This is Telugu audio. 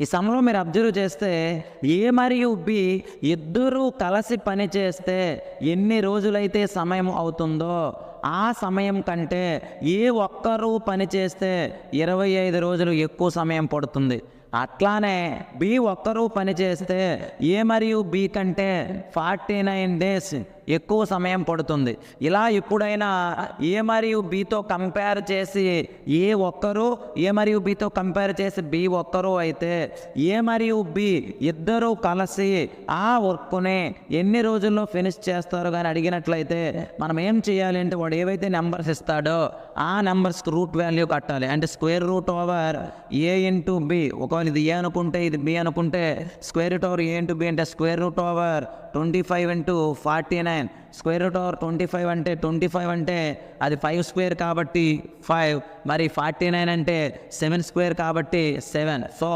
ఈ సమయంలో మీరు అబ్జర్వ్ చేస్తే ఏ మరియు బి ఇద్దరూ కలిసి పని చేస్తే ఎన్ని రోజులైతే సమయం అవుతుందో ఆ సమయం కంటే ఏ ఒక్కరూ పని చేస్తే 25 రోజులు ఎక్కువ సమయం పడుతుంది. అట్లానే బి ఒక్కరూ పని చేస్తే ఏ మరియు బి కంటే 49 డేస్ ఎక్కువ సమయం పడుతుంది. ఇలా ఎప్పుడైనా ఏ మరియు బితో కంపేర్ చేసి ఏ ఒక్కరు ఏ మరియు బితో కంపేర్ చేసి బి ఒక్కరు అయితే ఏ మరియు బి ఇద్దరూ కలిసి ఆ వర్క్ని ఎన్ని రోజుల్లో ఫినిష్ చేస్తారు కానీ అడిగినట్లయితే మనం ఏం చేయాలి అంటే వాడు ఏవైతే నెంబర్స్ ఇస్తాడో ఆ నెంబర్స్కి రూట్ వాల్యూ కట్టాలి. అంటే square root over A into B. ఒకవేళ ఇది ఏ అనుకుంటే ఇది బి అనుకుంటే square root over A into B అంటే square root over 25 into 49. Square root over 25 అంటే అది 5 స్క్వేర్ కాబట్టి 5, మరి 49 అంటే 7 స్క్వేర్ కాబట్టి 7. సో